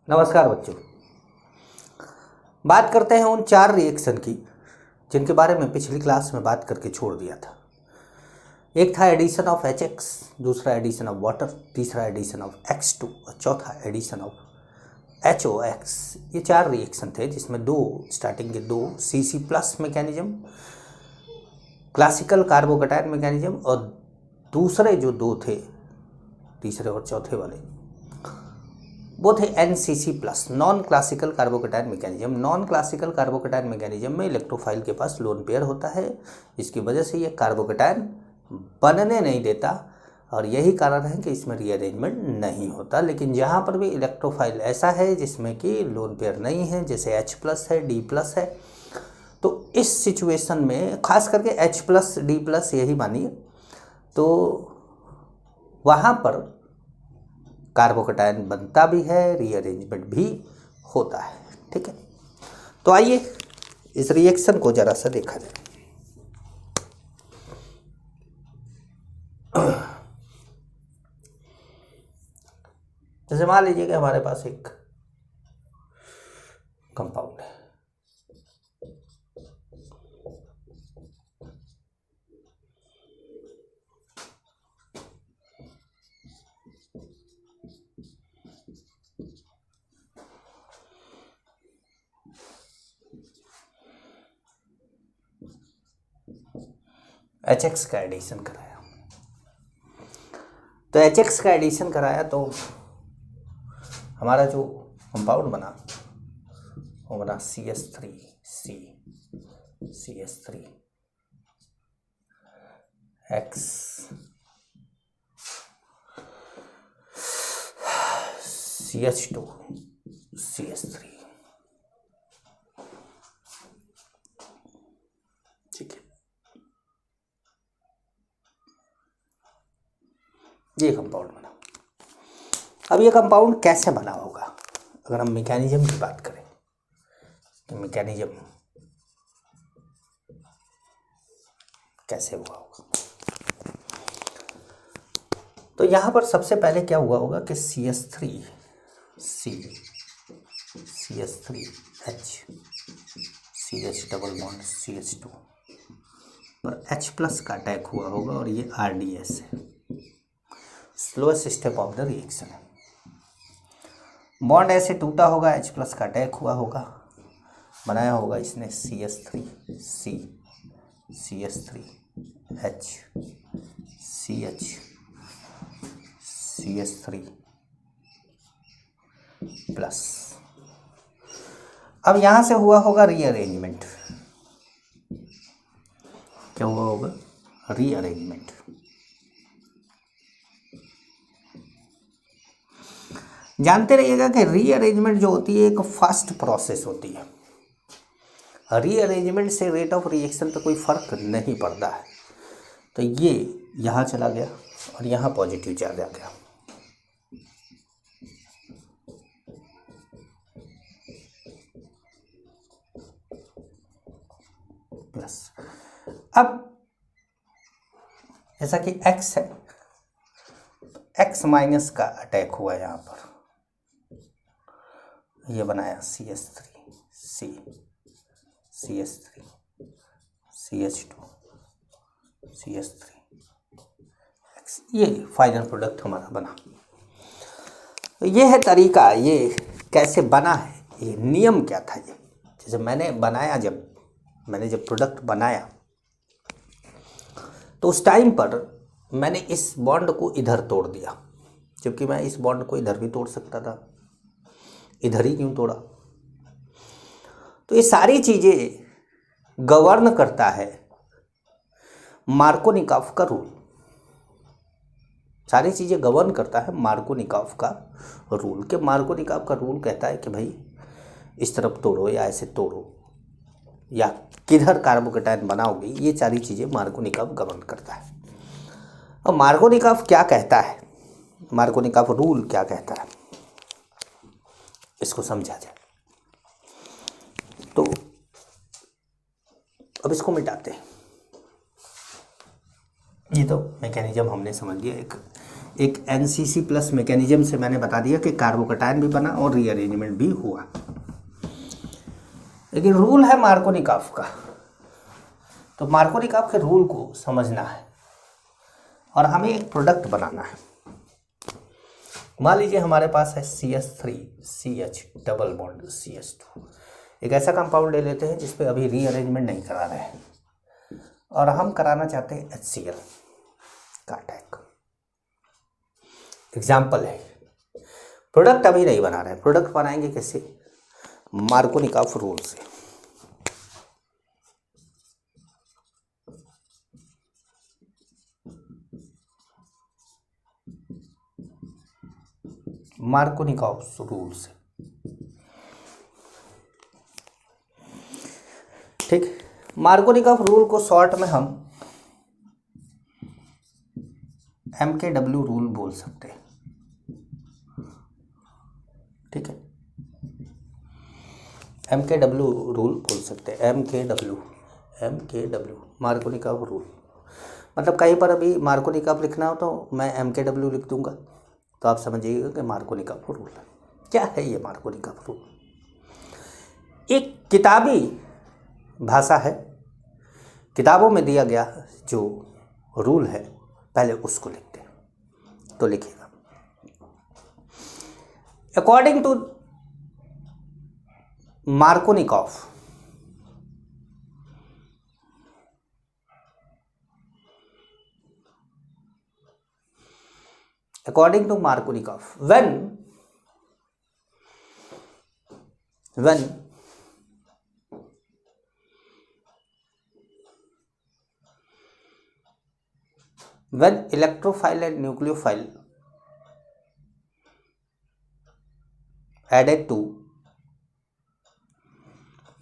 नमस्कार बच्चों। बात करते हैं उन 4 रिएक्शन की जिनके बारे में पिछली क्लास में बात करके छोड़ दिया था। एक था एडिशन ऑफ HX, दूसरा एडिशन ऑफ वाटर, तीसरा एडिशन ऑफ X2 और चौथा एडिशन ऑफ HOX। ये 4 रिएक्शन थे जिसमें स्टार्टिंग के दो CC+ mechanism, classical carbocation mechanism, और दूसरे जो 2 थे, तीसरे और चौथे वाले, वो थे NCC+, non classical carbocation mechanism. Non classical carbocation mechanism में इलेक्ट्रोफाइल के पास लोन पेयर होता है, जिसकी वजह से ये कार्बोकैटायन बनने नहीं देता और यही कारण है कि इसमें रीअरेंजमेंट नहीं होता। लेकिन जहाँ पर भी इलेक्ट्रोफाइल ऐसा है जिसमें कि लोन पेयर नहीं है, जैसे H+ है, D+ है, तो इस सिचुएशन में खास करके H+, D+ यही मानिए, तो वहाँ पर कार्बोकैटायन बनता भी है, रीअरेंजमेंट भी होता है। ठीक है, तो आइए इस रिएक्शन को जरा सा देखा जाए। जैसे मान लीजिए कि हमारे पास एक कंपाउंड है, HX का एडिशन कराया। तो HX का एडिशन कराया तो हमारा जो कंपाउंड बना वो बना CH3C, CH3 X, CH2 CH3। ठीक है, ये कंपाउंड बना। अब ये कंपाउंड कैसे बना होगा, अगर हम मैकेनिज्म की बात करें तो मैकेनिज्म कैसे हुआ होगा। तो यहाँ पर सबसे पहले क्या हुआ होगा कि CH3C, CH3H, CH double bond CH2 और H+ का अटैक हुआ होगा और ये RDS है, slowest step of the reaction है। बॉन्ड ऐसे टूटा होगा, H+ का अटैक हुआ होगा, बनाया होगा इसने CH3C, CH3H, CH, CH3+। अब यहाँ से हुआ होगा रीअरेंजमेंट। क्या हुआ होगा? रीअरेंजमेंट। जानते रहिएगा कि रीअरेंजमेंट जो होती है एक फास्ट प्रोसेस होती है। रीअरेंजमेंट से रेट ऑफ रिएक्शन पे कोई फर्क नहीं पड़ता है। तो ये यहाँ चला गया और यहाँ पॉजिटिव चार्ज आ गया। प्लस। अब जैसा कि X है, X- का अटैक हुआ यहाँ पर, ये बनाया CH3C, CH3, CH2, CH3X। ये फाइनल प्रोडक्ट हमारा बना। तो ये है तरीका, ये कैसे बना है, ये नियम क्या था। ये जैसे मैंने बनाया, मैंने जब प्रोडक्ट बनाया तो उस टाइम पर मैंने इस बॉन्ड को इधर तोड़ दिया, जबकि मैं इस बॉन्ड को इधर भी तोड़ सकता था। इधर ही क्यों तोड़ा? तो ये सारी चीज़ें गवर्न करता है मार्कोनिकॉफ का रूल। सारी चीज़ें गवर्न करता है मार्कोनिकॉफ का रूल। के मार्कोनिकॉफ का रूल कहता है कि भाई इस तरफ तोड़ो या ऐसे तोड़ो या किधर कार्बोकैटायन बनाओगे, ये सारी चीज़ें मार्कोनिकॉफ गवर्न करता है। अब मार्कोनिकॉफ क्या कहता है, मार्कोनिकॉफ रूल क्या कहता है, इसको समझा जाए। तो अब इसको मिटाते हैं। ये तो मैकेनिज्म हमने समझ लिया, एक एनसीसी प्लस मैकेनिज्म से मैंने बता दिया कि कार्बोकैटायन भी बना और रीअरेंजमेंट भी हुआ। लेकिन रूल है मार्कोनिकॉफ का, तो मार्कोनिकॉफ के रूल को समझना है और हमें एक प्रोडक्ट बनाना है। मान लीजिए हमारे पास है CH3CH डबल बॉन्ड CH2, एक ऐसा कंपाउंड ले लेते हैं जिस पे अभी रीअरेंजमेंट नहीं करा रहे हैं और हम कराना चाहते हैं HCl का अटैक। एग्जाम्पल है, प्रोडक्ट अभी नहीं बना रहे हैं, प्रोडक्ट बनाएंगे कैसे? मार्कोनिकॉफ रूल से। मार्कोनिकॉफ रूल से, ठीक। मार्कोनिकॉफ रूल को शॉर्ट में हम MKW रूल बोल सकते हैं, ठीक है। MKW रूल बोल सकते हैं, MKW मार्कोनिकॉफ रूल। मतलब कहीं पर अभी मार्कोनिकॉफ लिखना हो तो मैं MKW लिख दूंगा, तो आप समझिएगा कि मार्कोनिकॉफ रूल क्या है। ये मार्कोनिकॉफ रूल एक किताबी भाषा है, किताबों में दिया गया जो रूल है पहले उसको लिखते हैं। तो लिखिएगा, according to Markovnikov, according to Markovnikov, when electrophile and nucleophile added to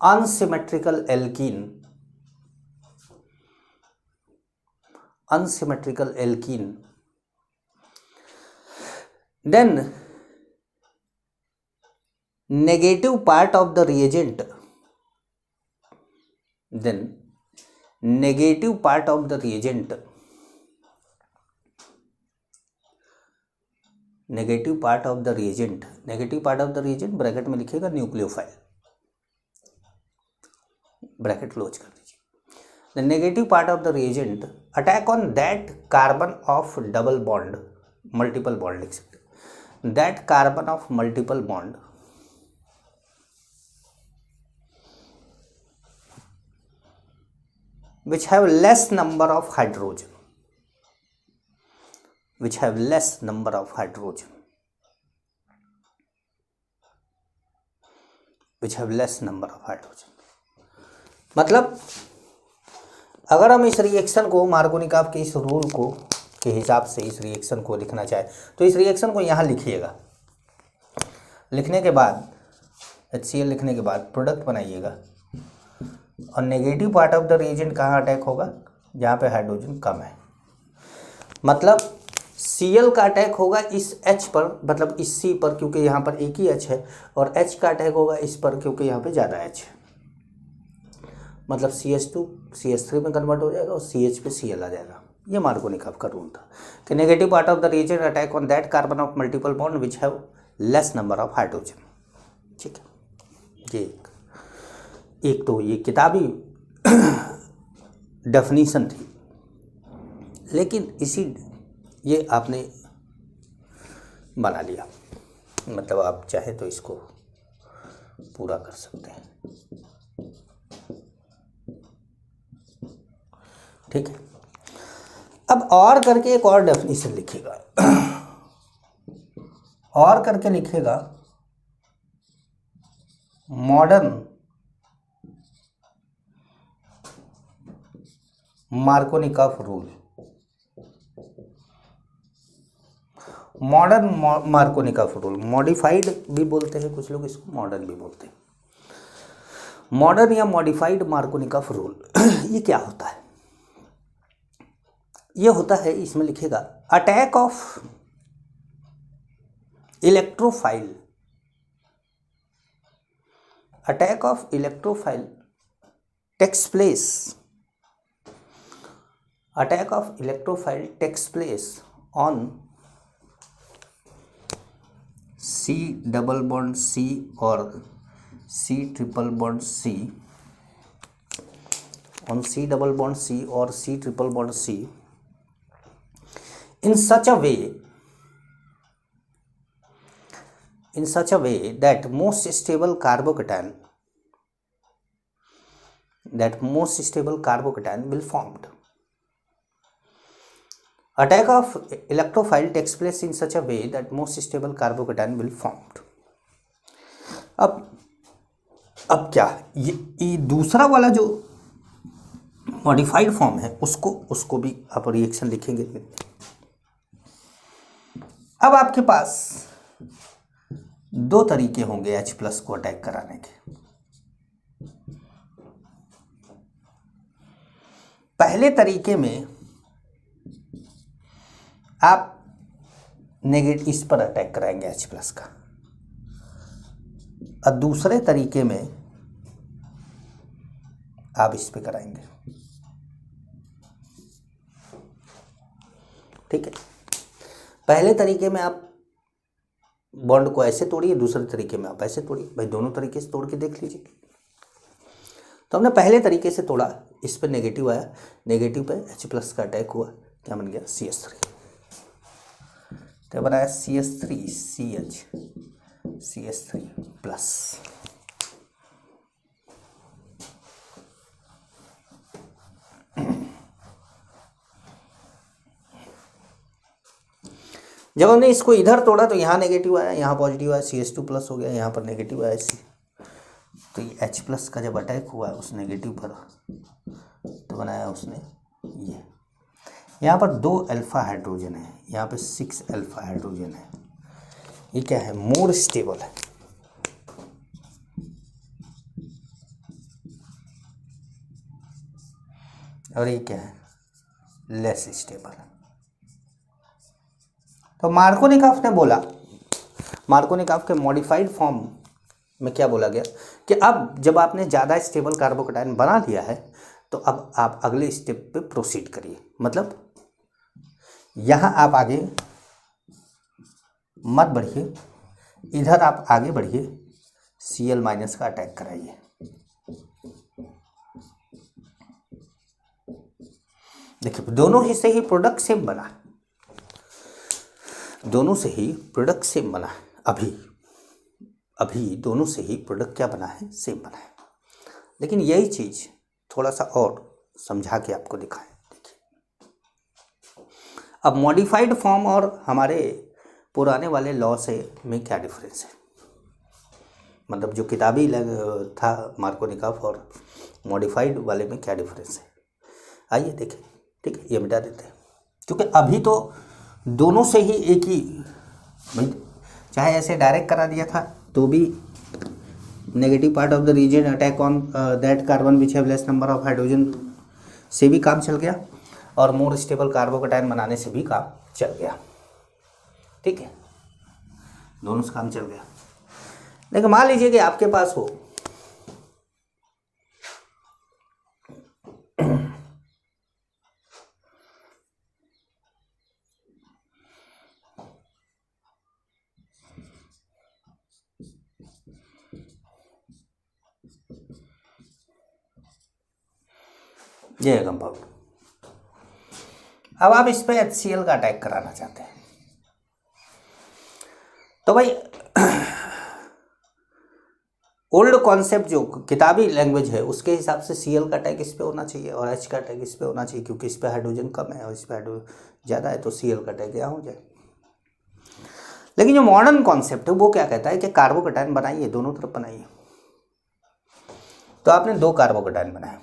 unsymmetrical alkene, then negative part of the reagent bracket में लिखिएगा न्यूक्लियोफाइल, ब्रैकेट क्लोज कर दीजिए। The negative part of the reagent attack on that carbon of double bond, multiple bond लिख सकते हैं, that carbon of multiple bond which have less number of hydrogen, मतलब अगर हम इस रिएक्शन को मार्कोनिकॉफ के इस रूल को के हिसाब से इस रिएक्शन को लिखना चाहे तो इस रिएक्शन को यहाँ लिखिएगा। लिखने के बाद HCl लिखने के बाद प्रोडक्ट बनाइएगा और negative part of the reagent कहाँ अटैक होगा? जहाँ पे हाइड्रोजन कम है। मतलब Cl का अटैक होगा इस H पर, मतलब इस C पर, क्योंकि यहाँ पर एक ही H है, और H का अटैक होगा इस पर क्योंकि यहाँ पे ज़्यादा H है। मतलब CH2 CH3 में कन्वर्ट हो जाएगा और CH पे Cl आ जाएगा। ये मार्कोनिकॉफ का रूल था कि negative part of the reagent attack on that carbon of multiple bond which have less number of hydrogen. ठीक है, ये एक तो ये किताबी डेफिनीशन थी, लेकिन इसी ये आपने बना लिया, मतलब आप चाहे तो इसको पूरा कर सकते हैं। ठीक है, अब और करके एक और डेफिनेशन लिखिएगा, और करके लिखिएगा modern Markovnikov rule. Modern Markovnikov rule, modified भी बोलते हैं कुछ लोग इसको, मॉडर्न भी बोलते हैं। मॉडर्न या मॉडिफाइड मार्कोनिकॉफ रूल ये क्या होता है? ये होता है, इसमें लिखेगा attack of electrophile, attack of electrophile takes place, attack of electrophile takes place on C double bond C और C triple bond C, on C double bond C or C triple bond C in such a way that most stable carbocation will formed. Attack of electrophile takes place in such a way that most stable carbocation will formed. अब क्या ये दूसरा वाला जो modified form है उसको भी आप रिएक्शन लिखेंगे। अब आपके पास दो तरीके होंगे H प्लस को अटैक कराने के। पहले तरीके में आप नेगेटिव इस पर अटैक कराएंगे H प्लस का, और दूसरे तरीके में आप इस पे कराएंगे। ठीक है, पहले तरीके में आप बॉन्ड को ऐसे तोड़िए, दूसरे तरीके में आप ऐसे तोड़िए। भाई दोनों तरीके से तोड़ के देख लीजिए। तो हमने पहले तरीके से तोड़ा, इस पे नेगेटिव आया, नेगेटिव पे H प्लस का अटैक हुआ, क्या बन गया CH3। तो बनाया CH3 CH CH3 प्लस। जब हमने इसको इधर तोड़ा तो यहाँ नेगेटिव आया, यहाँ पॉजिटिव आया, CH2 प्लस हो गया, यहाँ पर नेगेटिव आया C। तो ये H प्लस का जब अटैक हुआ उस नेगेटिव पर, तो बनाया उसने ये। यहाँ पर 2 अल्फा हाइड्रोजन है, यहाँ पे 6 अल्फा हाइड्रोजन है। ये क्या है, मोर स्टेबल है। और ये क्या है, लेस स्टेबल है। तो मार्कोनिकॉफ ने बोला, मार्कोनिकॉफ के मॉडिफाइड फॉर्म में क्या बोला गया कि अब जब आपने ज़्यादा स्टेबल कार्बोकेटायन बना लिया है तो अब आप अगले स्टेप पे प्रोसीड करिए। मतलब यहाँ आप आगे मत बढ़िए, इधर आप आगे बढ़िए, Cl माइनस का अटैक कराइए। देखिए दोनों ही से ही प्रोडक्ट सेम बना, दोनों से ही प्रोडक्ट सेम बना है। अभी दोनों से ही प्रोडक्ट क्या बना है, सेम बना है। लेकिन यही चीज़ थोड़ा सा और समझा के आपको दिखाएं। देखिए अब मॉडिफाइड फॉर्म और हमारे पुराने वाले लॉ से में क्या डिफरेंस है, मतलब जो किताबी था मार्कोनिकॉफ और मॉडिफाइड वाले में क्या डिफरेंस है, आइए देखें। ठीक है, ये मिटा देते हैं, क्योंकि अभी तो दोनों से ही एक ही, चाहे ऐसे डायरेक्ट करा दिया था तो भी negative part of the reagent attack on that carbon which have less number of hydrogen से भी काम चल गया, और मोर स्टेबल कार्बोकेटायन बनाने से भी काम चल गया। ठीक है, दोनों से काम चल गया। लेकिन मान लीजिए कि आपके पास हो ये है कंपाउंड। अब आप इस पे HCl का अटैक कराना चाहते हैं, तो भाई ओल्ड कॉन्सेप्ट जो किताबी लैंग्वेज है उसके हिसाब से Cl का अटैक इस पे होना चाहिए और H का अटैक इस पे होना चाहिए, क्योंकि इस पे हाइड्रोजन कम है और इस पे हाइड्रोजन ज़्यादा है, तो Cl का अटैक यहाँ हो जाए। लेकिन जो मॉडर्न कॉन्सेप्ट है वो क्या कहता है कि कार्बोकेटायन बनाइए, दोनों तरफ बनाइए। तो आपने 2 कार्बोकेटायन बनाए,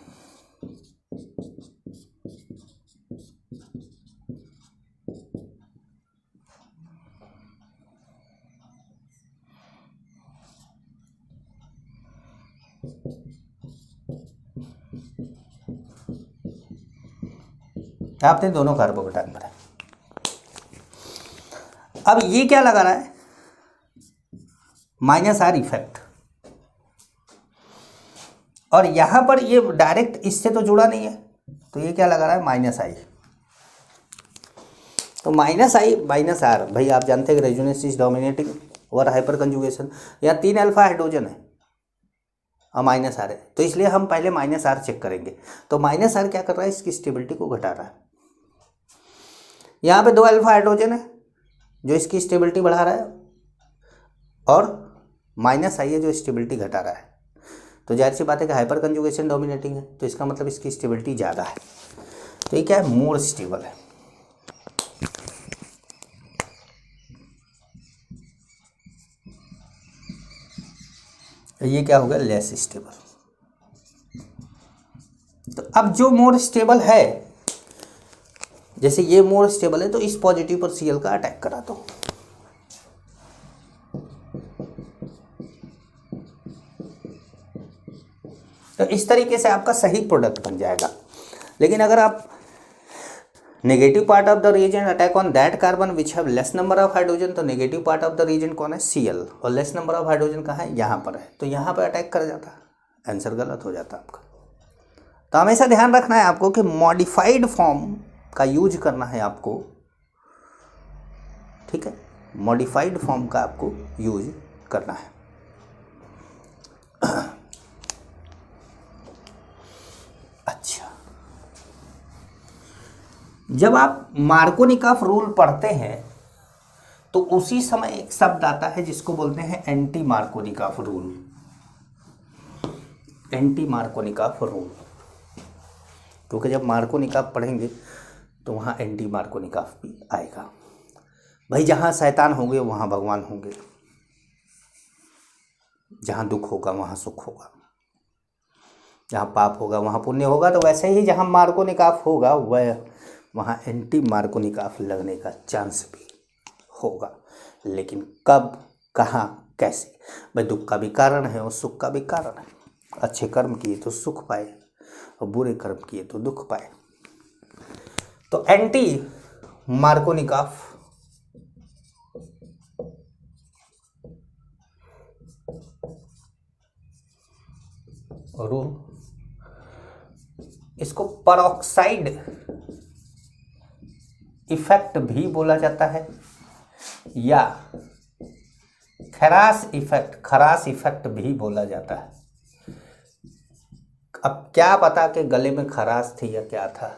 आपने दोनों कार्बोकेटायन बनाए। अब ये क्या लगा रहा है, -R इफेक्ट, और यहां पर ये डायरेक्ट इससे तो जुड़ा नहीं है, तो ये क्या लगा रहा है, -I। तो -I -R, भाई आप जानते हैं कि रेजोनेंस इज डोमिनेटिंग, और हाइपर कंजुगेशन। यहाँ 3 अल्फा हाइड्रोजन है और माइनस आर है, तो इसलिए हम पहले माइनस आर चेक करेंगे। तो माइनस आर क्या कर रहा है, इसकी स्टेबिलिटी को घटा रहा है। यहाँ पे 2 अल्फा हाइड्रोजन है जो इसकी स्टेबिलिटी बढ़ा रहा है, और माइनस आई है जो स्टेबिलिटी घटा रहा है। तो जाहिर सी बात है कि हाइपर कंजुगेशन डोमिनेटिंग है, तो इसका मतलब इसकी स्टेबिलिटी ज़्यादा है। तो ये क्या है, मोर स्टेबल है। ये क्या होगा, लेस स्टेबल। तो अब जो मोर स्टेबल है, जैसे ये मोर स्टेबल है, तो इस पॉजिटिव पर Cl का अटैक करा दो। तो इस तरीके से आपका सही प्रोडक्ट बन जाएगा। लेकिन अगर आप negative part of the reagent attack on that carbon which have less number of hydrogen, तो negative part of the reagent कौन है, Cl, और लेस नंबर ऑफ हाइड्रोजन कहाँ है, यहाँ पर है, तो यहाँ पर अटैक कर जाता है, आंसर गलत हो जाता है आपका। तो हमेशा ध्यान रखना है आपको कि मॉडिफाइड फॉर्म का यूज करना है आपको, ठीक है, मॉडिफाइड फॉर्म का आपको यूज करना है। अच्छा, जब आप मार्कोनिकॉफ रूल पढ़ते हैं तो उसी समय एक शब्द आता है जिसको बोलते हैं anti Markovnikov rule. Anti Markovnikov rule, क्योंकि जब मार्कोनिकॉफ पढ़ेंगे तो वहाँ एंटी मार्कोनिकॉफ भी आएगा। भाई जहाँ शैतान होंगे वहाँ भगवान होंगे, जहाँ दुख होगा वहाँ सुख होगा, जहाँ पाप होगा वहाँ पुण्य होगा। तो वैसे ही जहाँ मार्कोनिकॉफ होगा वह वहाँ एंटी मार्कोनिकॉफ लगने का चांस भी होगा। लेकिन कब, कहाँ, कैसे, भाई दुख का भी कारण है और सुख का भी कारण है। अच्छे कर्म किए तो सुख पाए और बुरे कर्म किए तो दुख पाए। तो एंटी मार्कोनिकॉफ रूल, इसको परऑक्साइड इफेक्ट भी बोला जाता है या खरास इफेक्ट भी बोला जाता है। अब क्या पता कि गले में खराश थी या क्या था,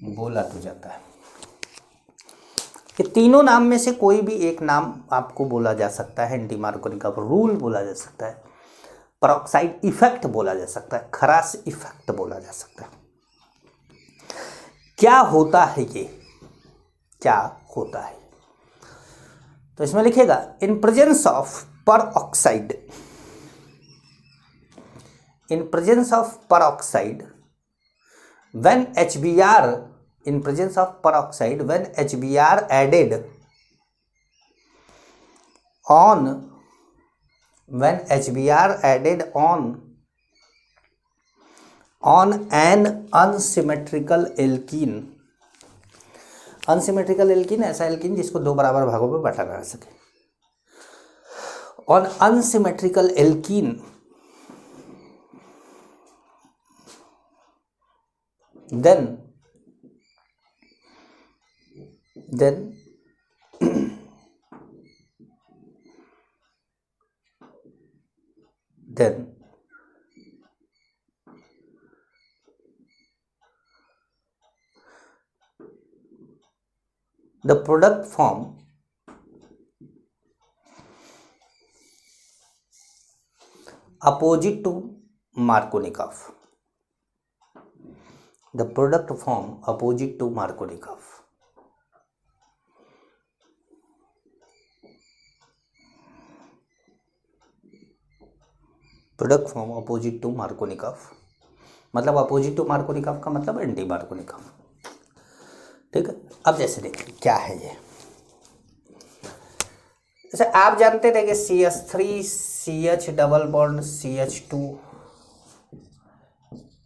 बोला तो जाता है। ये तीनों नाम में से कोई भी एक नाम आपको बोला जा सकता है। एंटी मार्कोनिकॉफ रूल बोला जा सकता है, परऑक्साइड इफेक्ट बोला जा सकता है, खराश इफेक्ट बोला जा सकता है। क्या होता है ये, क्या होता है? तो इसमें लिखेगा in presence of peroxide, in presence of peroxide when HBr, in presence of peroxide, when HBr added on, when HBr added on an unsymmetrical alkene, unsymmetrical alkene ऐसा एल्कीन जिसको दो बराबर भागों में बांटा जा सके, on unsymmetrical alkene then the product form opposite to Markovnikov, the product form opposite to Markovnikov, product form opposite to Markovnikov, मतलब अपोजिट टू मार्कोनिकॉफ का मतलब एंटी मार्कोनिकॉफ। ठीक है, अब जैसे देखिए क्या है ये, जैसे आप जानते थे कि CH3 CH double bond CH2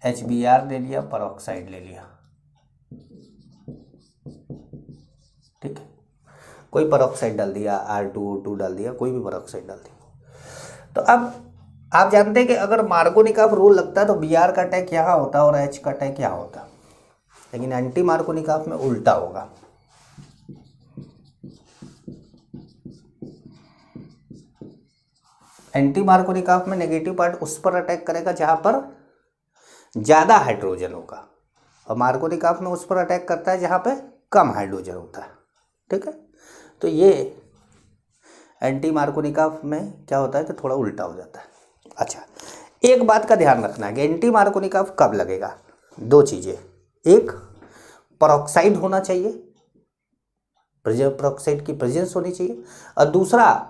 HBr ले लिया, परऑक्साइड ले लिया। ठीक है, कोई परऑक्साइड डाल दिया, R2O2 डाल दिया, कोई भी परऑक्साइड डाल दिया। तो अब आप जानते हैं कि अगर मार्कोनिकॉफ रूल लगता है तो Br का अटैक यहाँ होता और H का अटैक यहाँ होता, लेकिन एंटी मार्कोनिकॉफ में उल्टा होगा। एंटी मार्कोनिकॉफ में नेगेटिव पार्ट उस पर अटैक करेगा जहाँ पर ज़्यादा हाइड्रोजन होगा, और मार्कोनिकॉफ में उस पर अटैक करता है जहाँ पे कम हाइड्रोजन होता है। ठीक है, तो ये एंटी मार्कोनिकॉफ में क्या होता है कि थोड़ा उल्टा हो जाता है। अच्छा, एक बात का ध्यान रखना है कि एंटी मार्कोनिकॉफ कब लगेगा। दो चीज़ें, एक परऑक्साइड होना चाहिए, परऑक्साइड की प्रेजेंस होनी चाहिए, और दूसरा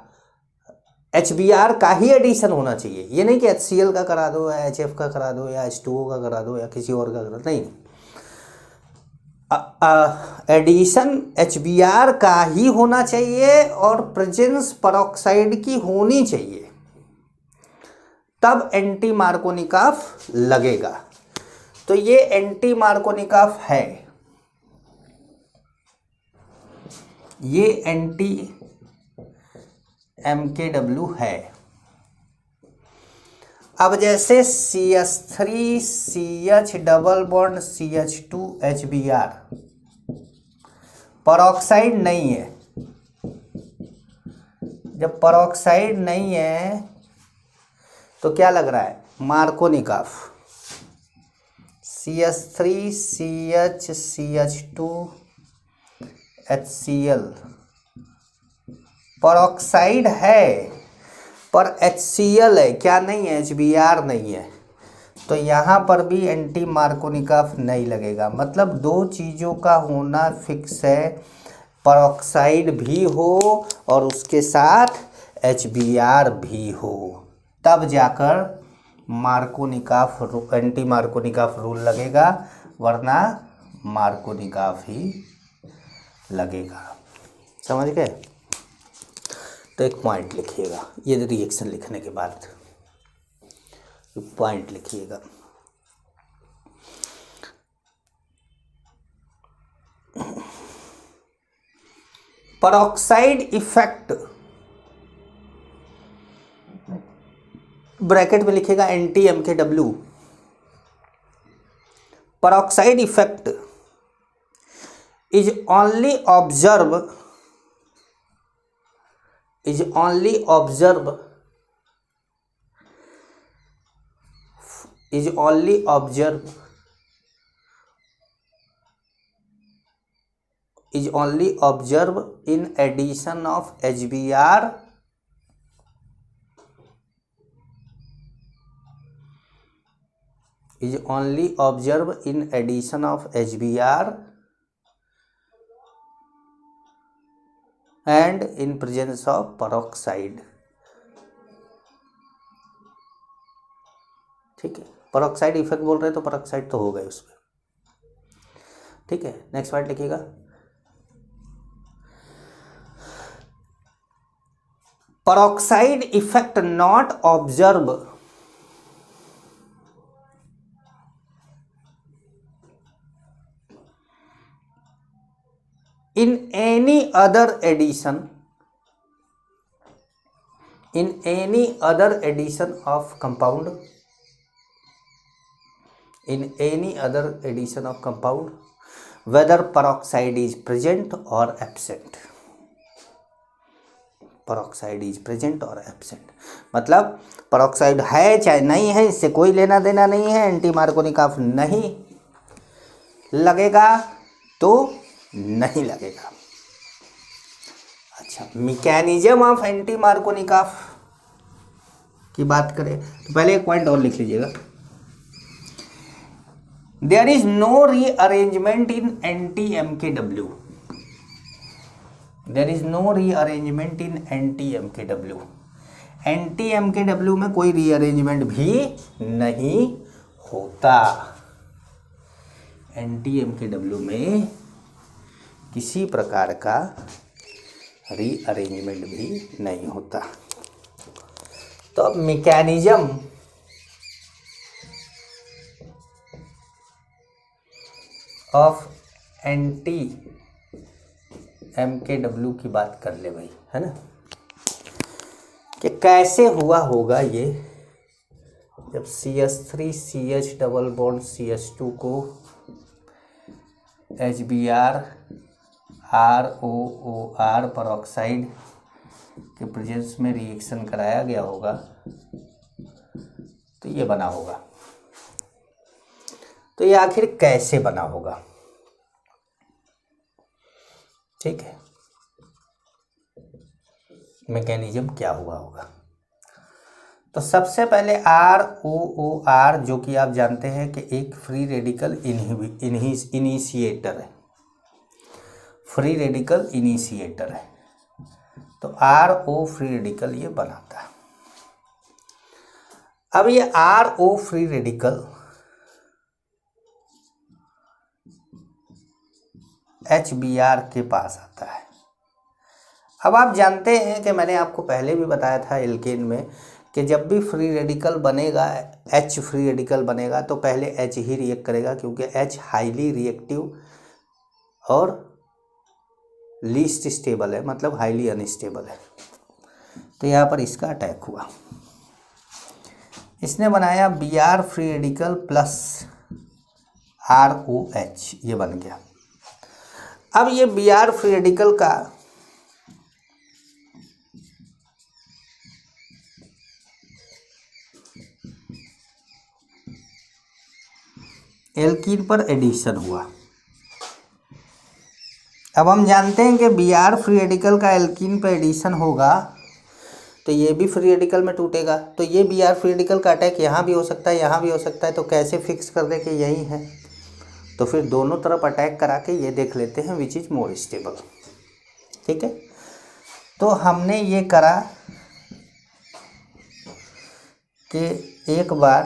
HBr का ही एडिशन होना चाहिए। ये नहीं कि HCl का करा दो या HF का करा दो या H2O का करा दो या किसी और का करा दो, नहीं। एडिशन HBr का ही होना चाहिए और प्रेजेंस परऑक्साइड की होनी चाहिए, तब एंटी मार्कोनिकॉफ लगेगा। तो ये एंटी मार्कोनिकॉफ है, ये एंटी MKW है। अब जैसे CH3 CH double bond CH2 HBr peroxide नहीं है, जब परऑक्साइड नहीं है तो क्या लग रहा है, Markovnikov. CH3 CH CH2 HCl peroxide है पर HCl है, क्या नहीं है, HBr नहीं है, तो यहाँ पर भी एंटी मार्कोनिकॉफ नहीं लगेगा। मतलब दो चीज़ों का होना फिक्स है, परऑक्साइड भी हो और उसके साथ HBr भी हो, तब जाकर मार्कोनिकॉफ एंटी मार्कोनिकॉफ रूल लगेगा, वरना मार्कोनिकॉफ ही लगेगा। समझ गए? तो एक पॉइंट लिखिएगा, ये रिएक्शन लिखने के बाद पॉइंट लिखिएगा। परऑक्साइड इफेक्ट ब्रैकेट में लिखिएगा anti MKW। Peroxide effect is only observed in addition of HBr and in presence of peroxide। ठीक है, peroxide इफेक्ट बोल रहे हैं तो peroxide तो हो गए उसमें। ठीक है, नेक्स्ट पॉइंट लिखिएगा। peroxide effect not observed in any other addition of compound, whether peroxide is present or absent। peroxide is present or absent मतलब peroxide है चाहे नहीं है, इससे कोई लेना देना नहीं है, एंटी मार्कोनिकॉफ नहीं लगेगा तो नहीं लगेगा। अच्छा, मैकेनिज्म ऑफ एंटी मार्कोनिकॉफ की बात करें तो पहले एक पॉइंट और लिख लीजिएगा। There is no rearrangement in anti MKW। There is no rearrangement in anti MKW। Anti MKW में कोई रीअरेंजमेंट भी नहीं होता। एंटी MKW में किसी प्रकार का रीअरेंजमेंट भी नहीं होता। तो अब मैकेनिज्म ऑफ एंटी MKW की बात कर ले भाई, है ना, कि कैसे हुआ होगा ये जब CH3 CH double bond CH2 को HBr ROOR परऑक्साइड के प्रेजेंस में रिएक्शन कराया गया होगा तो ये बना होगा। तो ये आखिर कैसे बना होगा, ठीक है, मैकेनिज्म क्या हुआ होगा। तो सबसे पहले ROOR जो कि आप जानते हैं कि एक फ्री रेडिकल इनिशिएटर है, फ्री रेडिकल इनिशिएटर है। तो RO फ्री रेडिकल ये बनाता है। अब ये RO फ्री रेडिकल HBr के पास आता है। अब आप जानते हैं कि मैंने आपको पहले भी बताया था एल्केन में कि जब भी फ्री रेडिकल बनेगा, H फ्री रेडिकल बनेगा तो पहले H ही रिएक्ट करेगा, क्योंकि H हाईली रिएक्टिव और लीस्ट स्टेबल है, मतलब हाईली अनस्टेबल है। तो यहाँ पर इसका अटैक हुआ, इसने बनाया Br free radical plus ROH, ये बन गया। अब ये Br फ्री रेडिकल का एल्कीन पर एडिशन हुआ। अब हम जानते हैं कि Br फ्री रेडिकल का एल्कीन पर एडिशन होगा तो ये भी फ्री रेडिकल में टूटेगा। तो ये Br फ्री रेडिकल का अटैक यहाँ भी हो सकता है, यहाँ भी हो सकता है। तो कैसे फिक्स कर दे कि यही है, तो फिर दोनों तरफ अटैक करा के ये देख लेते हैं विच इज मोर स्टेबल, ठीक है। तो हमने ये करा कि एक बार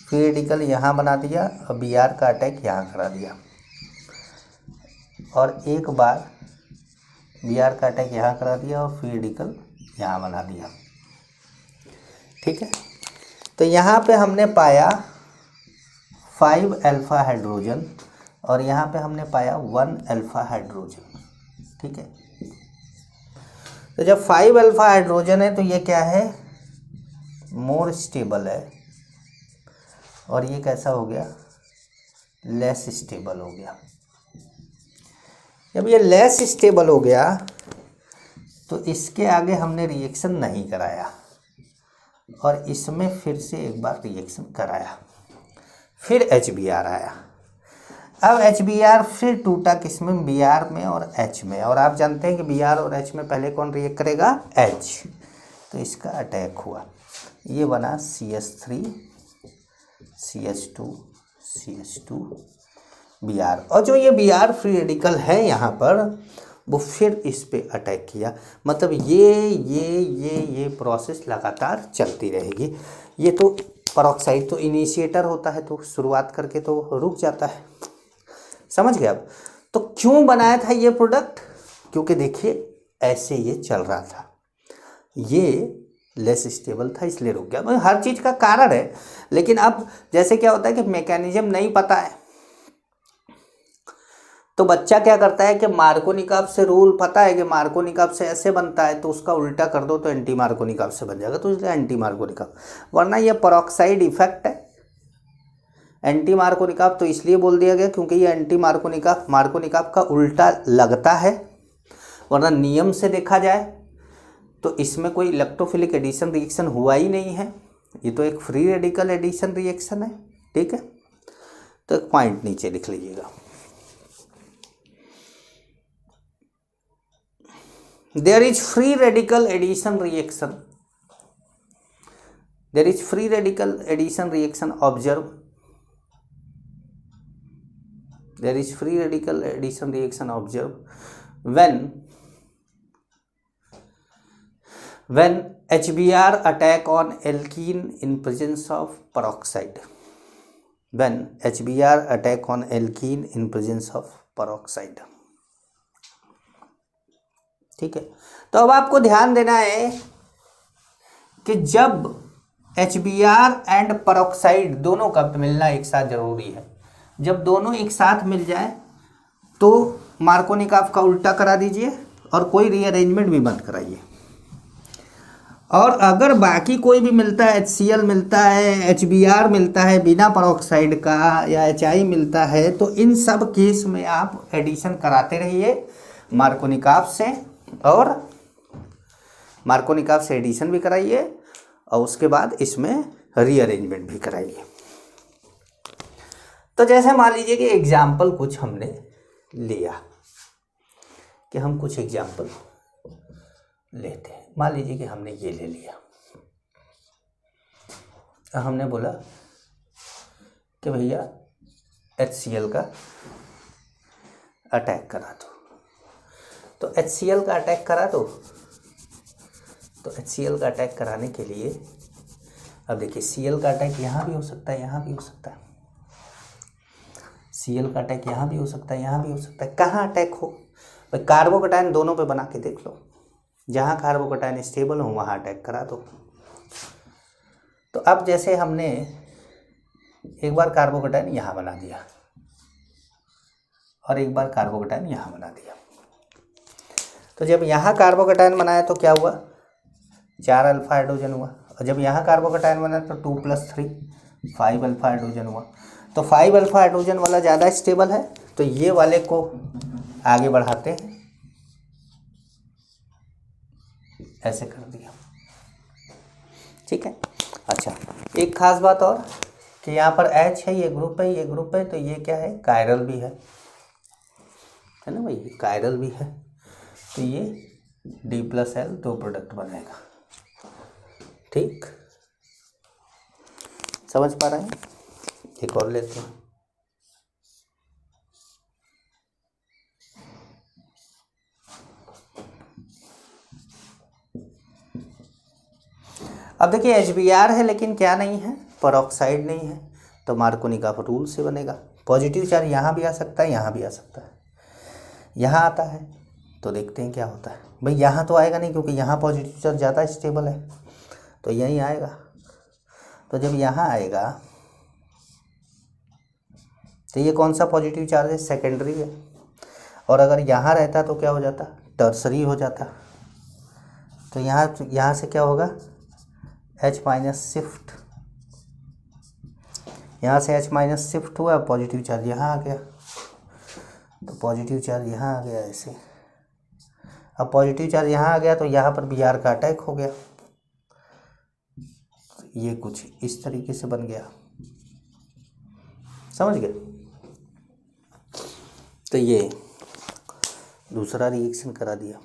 फ्री रेडिकल यहाँ बना दिया और Br का अटैक यहाँ करा दिया, और एक बार Br का अटैक यहाँ करा दिया और फ्री रेडिकल यहाँ बना दिया, ठीक है। तो यहाँ पे हमने पाया 5 अल्फा हाइड्रोजन और यहाँ पे हमने पाया 1 अल्फा हाइड्रोजन, ठीक है। तो जब 5 अल्फा हाइड्रोजन है तो ये क्या है, मोर स्टेबल है, और ये कैसा हो गया, लेस स्टेबल हो गया। जब ये लेस स्टेबल हो गया तो इसके आगे हमने रिएक्शन नहीं कराया और इसमें फिर से एक बार रिएक्शन कराया, फिर HBr आया। अब HBr फिर टूटा किसमें, Br में और H में, और आप जानते हैं कि Br और H में पहले कौन रिएक्ट करेगा, H। तो इसका अटैक हुआ, ये बना CH3 CH2 CH2 Br, और जो ये Br फ्री रेडिकल है यहाँ पर वो फिर इस पे अटैक किया। मतलब ये प्रोसेस लगातार चलती रहेगी। ये तो पेरोक्साइड तो इनिशिएटर होता है, तो शुरुआत करके तो रुक जाता है, समझ गए आप। तो क्यों बनाया था ये प्रोडक्ट, क्योंकि देखिए ऐसे ये चल रहा था, ये लेस स्टेबल था इसलिए रुक गया। हर चीज़ का कारण है, लेकिन अब जैसे क्या होता है कि मैकेनिज्म नहीं पता है तो बच्चा क्या करता है कि मार्कोनिकॉफ से रूल पता है कि मार्कोनिकॉफ से ऐसे बनता है तो उसका उल्टा कर दो तो एंटी मार्कोनिकॉफ से बन जाएगा, तो इसलिए एंटी मार्कोनिकॉफ, वरना ये पेरोक्साइड इफेक्ट है। एंटी मार्कोनिकॉफ तो इसलिए बोल दिया गया क्योंकि ये एंटी मार्कोनिकॉफ का उल्टा लगता है, वरना नियम से देखा जाए तो इसमें कोई इलेक्ट्रोफिलिक एडिशन रिएक्शन हुआ ही नहीं है, ये तो एक फ्री रेडिकल एडिशन रिएक्शन है, ठीक है। तो एक पॉइंट नीचे लिख लीजिएगा, there is free radical addition reaction, there is free radical addition reaction observed, there is free radical addition reaction observed when HBr attack on alkene in presence of peroxide, when HBr attack on alkene in presence of peroxide, ठीक है। तो अब आपको ध्यान देना है कि जब HBr एंड पेरोक्साइड दोनों का मिलना एक साथ जरूरी है, जब दोनों एक साथ मिल जाए तो मार्कोनिकॉफ का उल्टा करा दीजिए और कोई रीअरेंजमेंट भी मत कराइए। और अगर बाकी कोई भी मिलता है, HCl मिलता है, HBr मिलता है बिना पेरोक्साइड का, या HI मिलता है, तो इन सब केस में आप एडिशन कराते रहिए मार्कोनिकॉफ से और मार्कोनिकॉफ से एडिशन भी कराइए और उसके बाद इसमें रीअरेंजमेंट भी कराइए। तो जैसे मान लीजिए कि एग्जाम्पल कुछ हमने लिया, कि हम कुछ एग्जाम्पल लेते हैं। मान लीजिए कि हमने ये ले लिया, हमने बोला कि भैया HCl का अटैक करा दो, तो HCl का अटैक करा दो। तो HCl का अटैक कराने के लिए अब देखिए Cl का अटैक यहाँ भी हो सकता है, यहाँ भी हो सकता है, Cl का अटैक यहाँ भी हो सकता है, यहाँ भी हो सकता है। कहाँ अटैक हो भाई, कार्बोकैटायन दोनों पे बना के देख लो, जहाँ कार्बोकैटायन स्टेबल हो वहाँ अटैक करा दो। तो अब जैसे हमने एक बार कार्बोकैटायन यहाँ बना दिया और एक बार कार्बोकैटायन यहाँ बना दिया, तो जब यहाँ कार्बोकैटायन बनाया तो क्या हुआ, 4 अल्फा हाइड्रोजन हुआ, और जब यहाँ कार्बोकैटायन बना तो 2 + 3 5 अल्फा हाइड्रोजन हुआ। तो 5 अल्फा हाइड्रोजन वाला ज़्यादा स्टेबल है, तो ये वाले को आगे बढ़ाते हैं, ऐसे कर दिया, ठीक है। अच्छा, एक खास बात और कि यहाँ पर H है, ये ग्रुप है, ये ग्रुप है, तो ये क्या है, कायरल भी है ना भाई, कायरल भी है, तो ये D+L 2 प्रोडक्ट बनेगा। ठीक, समझ पा रहे हैं? एक और लेते हैं। अब देखिए HBr है लेकिन क्या नहीं है, परऑक्साइड नहीं है, तो मार्कोनिकॉफ रूल से बनेगा। पॉजिटिव चार्ज यहाँ भी आ सकता है, यहाँ भी आ सकता है, यहाँ आता है तो देखते हैं क्या होता है। भाई यहाँ तो आएगा नहीं क्योंकि यहाँ पॉजिटिव चार्ज ज़्यादा स्टेबल है, तो यहीं आएगा। तो जब यहाँ आएगा तो ये कौन सा पॉजिटिव चार्ज है, सेकेंडरी है, और अगर यहाँ रहता तो क्या हो जाता, टर्सरी हो जाता। तो यहाँ से क्या होगा, H- शिफ्ट, यहाँ से H- शिफ्ट हुआ, पॉजिटिव चार्ज यहाँ आ गया, तो पॉजिटिव चार्ज यहाँ आ गया ऐसे। अब पॉजिटिव चार्ज यहाँ आ गया तो यहाँ पर Br का अटैक हो गया, ये कुछ इस तरीके से बन गया, समझ गए। तो ये दूसरा रिएक्शन करा दिया।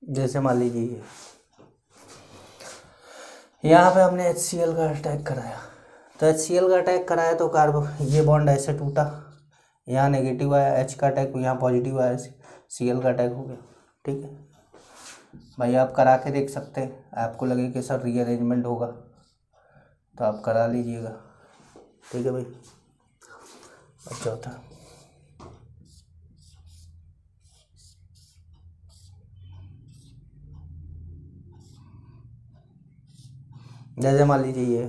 जैसे मान लीजिए यहाँ पे हमने HCl का अटैक कराया, तो HCl का अटैक कराया तो कार्बो ये बॉन्ड ऐसे टूटा, यहाँ नेगेटिव आया, H का अटैक यहाँ पॉजिटिव आया, Cl का अटैक हो गया। ठीक है भाई, आप करा के देख सकते हैं, आपको लगे कि सर रीअरेंजमेंट होगा तो आप करा लीजिएगा। ठीक है भाई। अब चौथा, जैसे मान लीजिए ये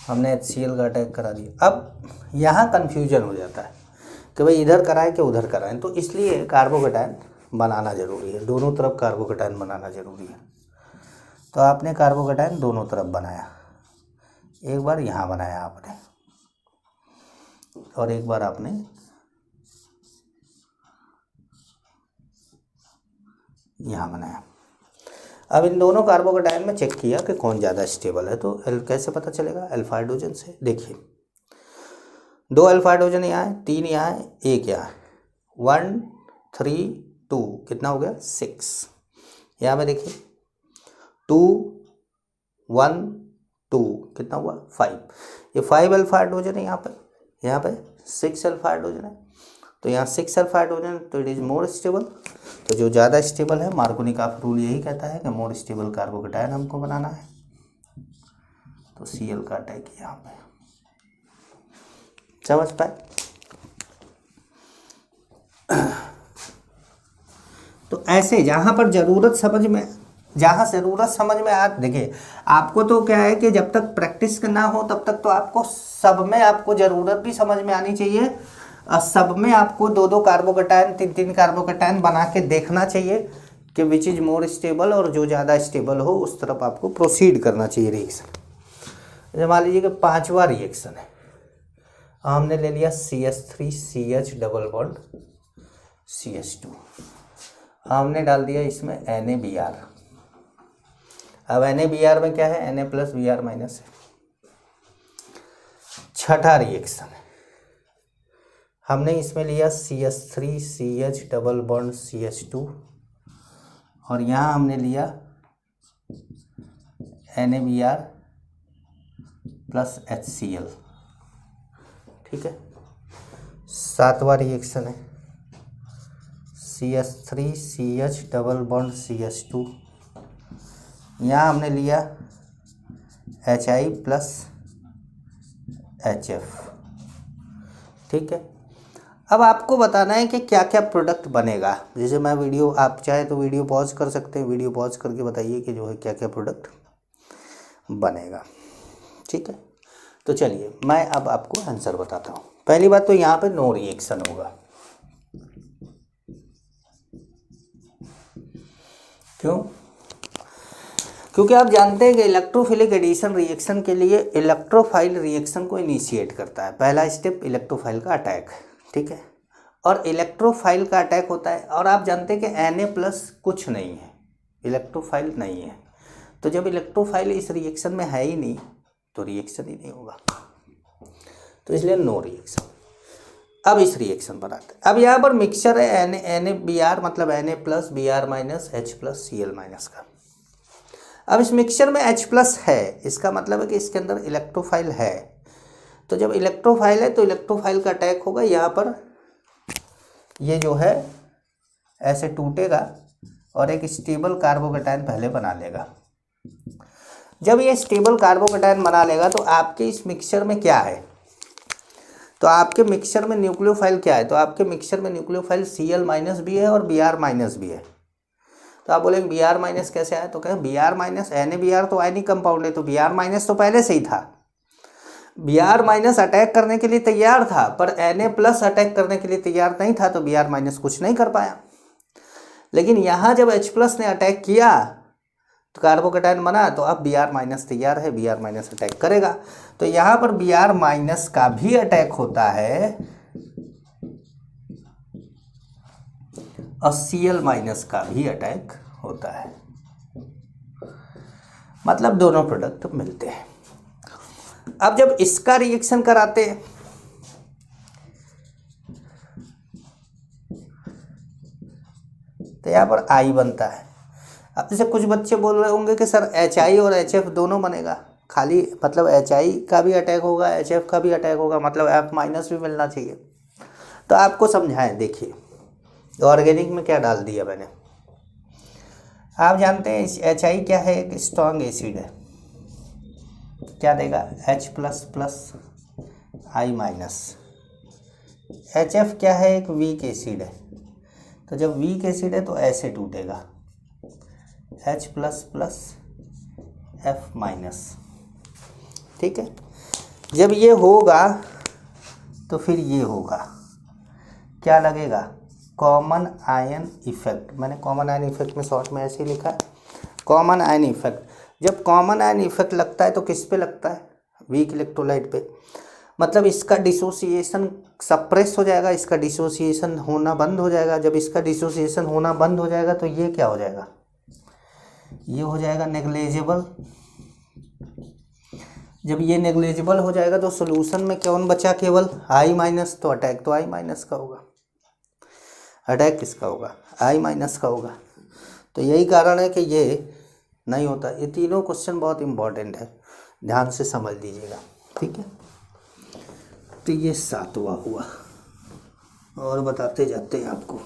हमने HCl का अटैक करा दिया। अब यहाँ कन्फ्यूजन हो जाता है कि भाई इधर कराएं कि उधर कराएं, तो इसलिए कार्बोकैटायन बनाना ज़रूरी है, दोनों तरफ कार्बोकैटायन बनाना ज़रूरी है। तो आपने कार्बोकैटायन दोनों तरफ बनाया, एक बार यहाँ बनाया आपने और एक बार आपने यहाँ बनाया। अब इन दोनों कार्बोकैटायन में चेक किया कि कौन ज़्यादा स्टेबल है, तो कैसे पता चलेगा, अल्फा हाइड्रोजन से। देखिए 2 अल्फा हाइड्रोजन यहाँ है, 3 यहाँ है, 1 यहाँ है, 1 3 2 कितना हो गया 6। यहाँ पे देखिए 2 1 2 कितना हुआ 5। ये 5 अल्फा हाइड्रोजन है, यहाँ पे 6 अल्फा हाइड्रोजन है, तो यहाँ 6 अल्फा हाइड्रोजन, तो इट इज़ मोर स्टेबल। तो जो ज़्यादा स्टेबल है, मार्कोनिकॉफ रूल यही कहता है कि मोर स्टेबल कार्बोकैटायन हमको बनाना है, तो Cl का अटैक यहाँ पे। समझ पाए? तो ऐसे जहाँ पर ज़रूरत समझ में जहाँ ज़रूरत समझ में आ, देखिए आपको तो क्या है कि जब तक प्रैक्टिस ना हो तब तक तो आपको सब में आपको ज़रूरत भी समझ में आनी चाहिए और सब में आपको 2-2 कार्बोकैटायन 3-3 कार्बोकैटायन बना के देखना चाहिए कि विच इज़ मोर स्टेबल, और जो ज़्यादा स्टेबल हो उस तरफ आपको प्रोसीड करना चाहिए रिएक्शन। जैसे मान लीजिए कि 5वां रिएक्शन है, हमने ले लिया CH3CH डबल बॉन्ड CH2, हमने डाल दिया इसमें NaBr। अब NaBr में क्या है, Na प्लस Br माइनस है। छठा रिएक्शन है, हमने इसमें लिया CH3CH डबल बॉन्ड CH2 और यहाँ हमने लिया NaBr प्लस HCl, ठीक है। सातवां रिएक्शन है CH3CH डबल बॉन्ड CH2, यहाँ हमने लिया Hi प्लस HF, ठीक है। अब आपको बताना है कि क्या क्या प्रोडक्ट बनेगा। जैसे मैं वीडियो, आप चाहे तो वीडियो पॉज कर सकते हैं, वीडियो पॉज करके बताइए कि जो है क्या क्या प्रोडक्ट बनेगा, ठीक है। तो चलिए मैं अब आपको आंसर बताता हूँ। पहली बात तो यहाँ पे नो रिएक्शन होगा, क्यों? क्योंकि आप जानते हैं कि इलेक्ट्रोफिलिक एडिशन रिएक्शन के लिए इलेक्ट्रोफाइल रिएक्शन को इनिशिएट करता है। पहला स्टेप इलेक्ट्रोफाइल का अटैक, ठीक है। और इलेक्ट्रोफाइल का अटैक होता है, और आप जानते हैं कि Na प्लस कुछ नहीं है, इलेक्ट्रोफाइल नहीं है। तो जब इलेक्ट्रोफाइल इस रिएक्शन में है ही नहीं तो रिएक्शन ही नहीं होगा, तो इसलिए नो रिएक्शन। अब इस रिएक्शन पर आते हैं। अब यहाँ पर मिक्सचर है NaBr मतलब Na plus Br minus H plus Cl minus का। अब इस मिक्सचर में H प्लस है, इसका मतलब है कि इसके अंदर इलेक्ट्रोफाइल है। तो जब इलेक्ट्रोफाइल है तो इलेक्ट्रोफाइल का अटैक होगा, यहाँ पर ये जो है ऐसे टूटेगा और एक स्टेबल कार्बोकैटायन पहले बना लेगा। जब ये स्टेबल कार्बोकैटायन बना लेगा तो आपके इस मिक्सचर में क्या है, तो आपके मिक्सचर में न्यूक्लियोफाइल क्या है, तो आपके मिक्सचर में न्यूक्लियोफाइल Cl माइनस भी है और Br माइनस भी है। तो आप बोलेंगे Br माइनस कैसे आया, तो कहें Br माइनस NaBr तो आयनिक कंपाउंड है, तो Br माइनस तो पहले से ही था। Br माइनस अटैक करने के लिए तैयार था, पर Na प्लस अटैक करने के लिए तैयार नहीं था, तो Br माइनस कुछ नहीं कर पाया। लेकिन यहाँ जब H प्लस ने अटैक किया तो कार्बोकैटायन बना, तो अब Br माइनस तैयार है, Br माइनस अटैक करेगा। तो यहाँ पर Br माइनस का भी अटैक होता है और Cl माइनस का भी अटैक होता है, मतलब दोनों प्रोडक्ट मिलते हैं। अब जब इसका रिएक्शन कराते हैं तो यहाँ पर I बनता है। अब जैसे कुछ बच्चे बोल रहे होंगे कि सर Hi और HF दोनों बनेगा, खाली मतलब Hi का भी अटैक होगा HF का भी अटैक होगा, मतलब F माइनस भी मिलना चाहिए। तो आपको समझाएं, देखिए ऑर्गेनिक में क्या डाल दिया मैंने। आप जानते हैं Hi क्या है, एक स्ट्रॉन्ग एसिड है, क्या देगा H plus plus I minus. HF क्या है, एक वीक एसिड है, तो जब वीक एसिड है तो ऐसे टूटेगा H plus plus F minus, ठीक है। जब ये होगा तो फिर ये होगा, क्या लगेगा, कॉमन आयन इफेक्ट। मैंने कॉमन आयन इफेक्ट में शॉर्ट में ऐसे ही लिखा है, कॉमन आयन इफेक्ट। जब कॉमन आयन इफेक्ट लगता है तो किस पे लगता है, वीक इलेक्ट्रोलाइट पे, मतलब इसका डिसोसिएशन सप्रेस हो जाएगा, इसका डिसोसिएशन होना बंद हो जाएगा। जब इसका डिसोसिएशन होना बंद हो जाएगा तो ये क्या हो जाएगा, ये हो जाएगा नेग्लेजिबल। जब ये नेग्लेजिबल हो जाएगा तो सॉल्यूशन में कौन बचा, केवल I माइनस, तो अटैक तो I माइनस का होगा, अटैक किसका होगा, I माइनस का होगा। तो यही कारण है कि ये नहीं होता। ये तीनों क्वेश्चन बहुत इंपॉर्टेंट है, ध्यान से समझ लीजिएगा, ठीक है। तो ये 7वां हुआ, और बताते जाते हैं आपको।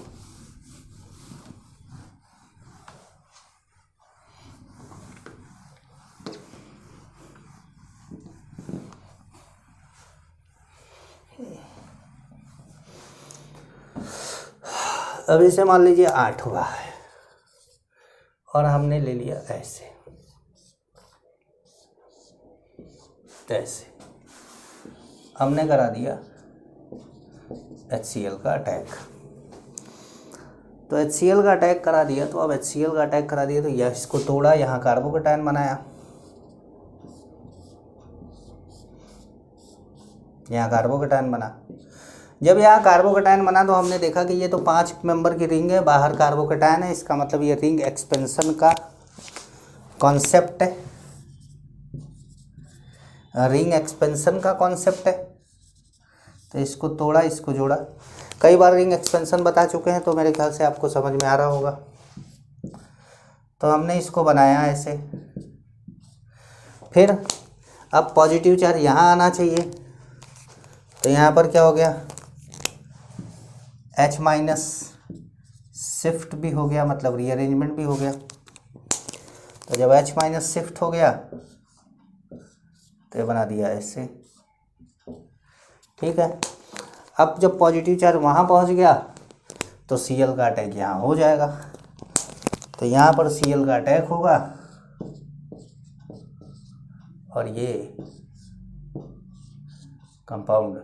अब इसे मान लीजिए 8वां है, और हमने ले लिया ऐसे, ऐसे हमने करा दिया HCl का अटैक। तो HCl का अटैक करा दिया, तो अब HCl का अटैक करा दिया तो यह इसको तोड़ा, यहाँ कार्बोकेटायन बनाया, यहाँ कार्बोकेटायन बना। जब यहाँ कार्बोकेटायन बना तो हमने देखा कि ये तो 5 मेंबर की रिंग है, बाहर कार्बोकेटायन है, इसका मतलब ये रिंग एक्सपेंशन का कॉन्सेप्ट है, रिंग एक्सपेंशन का कॉन्सेप्ट है। तो इसको तोड़ा, इसको जोड़ा। कई बार रिंग एक्सपेंशन बता चुके हैं तो मेरे ख्याल से आपको समझ में आ रहा होगा। तो हमने इसको बनाया ऐसे। फिर अब पॉजिटिव चार्ज यहाँ आना चाहिए, तो यहाँ पर क्या हो गया, H माइनस शिफ्ट भी हो गया, मतलब रीअरेंजमेंट भी हो गया। तो जब H माइनस शिफ्ट हो गया तो ये बना दिया ऐसे, ठीक है। अब जब पॉजिटिव चार्ज वहाँ पहुँच गया तो Cl का अटैक यहाँ हो जाएगा, तो यहाँ पर Cl का अटैक होगा और ये कंपाउंड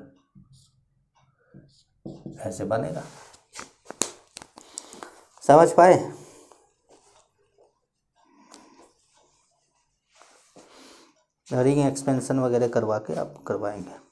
ऐसे बनेगा। समझ पाए? रिंग एक्सपेंशन वगैरह करवा के आप करवाएंगे।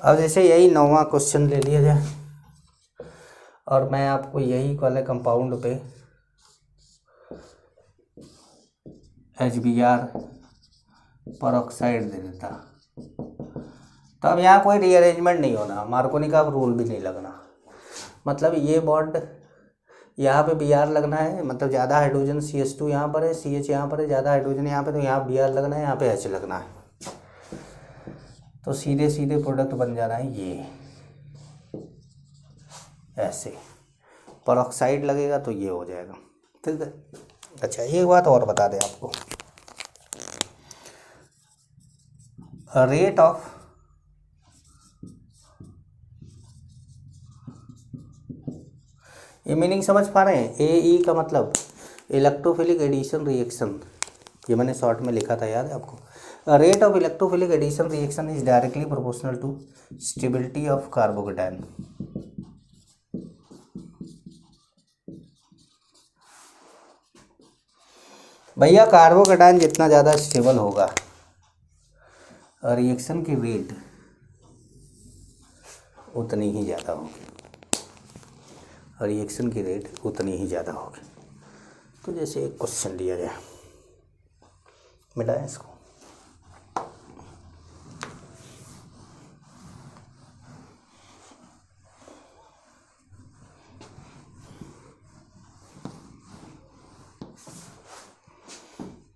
अब जैसे यही 9वां क्वेश्चन ले लिया जाए और मैं आपको यही वाले कंपाउंड पे HBr परऑक्साइड दे देता, तो अब यहाँ कोई रीअरेंजमेंट नहीं होना, मार्कोनी का रूल भी नहीं लगना। मतलब ये बॉन्ड यहाँ पे Br लगना है, मतलब ज़्यादा हाइड्रोजन CH2 यहाँ पर है, CH यहाँ पर है, ज़्यादा हाइड्रोजन यहाँ पे, तो यहाँ Br लगना है, यहाँ पे H लगना है। तो सीधे सीधे प्रोडक्ट बन जाना है ये ऐसे, परऑक्साइड लगेगा तो ये हो जाएगा, ठीक है। अच्छा, एक बात और बता दें आपको, रेट ऑफ ये मीनिंग समझ पा रहे हैं? AE का मतलब इलेक्ट्रोफिलिक एडिशन रिएक्शन, ये मैंने शॉर्ट में लिखा था, याद है आपको? Rate of electrophilic addition reaction is directly proportional to stability of carbocation. भैया कार्बोकेटायन जितना ज़्यादा स्टेबल होगा, रिएक्शन की रेट उतनी ही ज़्यादा होगी, रिएक्शन की रेट उतनी ही ज़्यादा होगी। तो जैसे एक क्वेश्चन लिया जाए, मिटाएं इसको।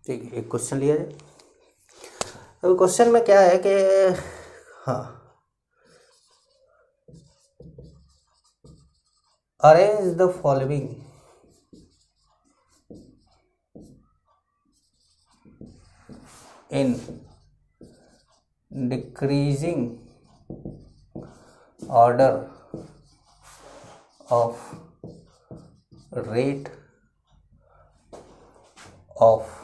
ठीक है, एक क्वेश्चन लिया जाए। अब क्वेश्चन में क्या है कि हाँ, arrange the following in decreasing order of rate of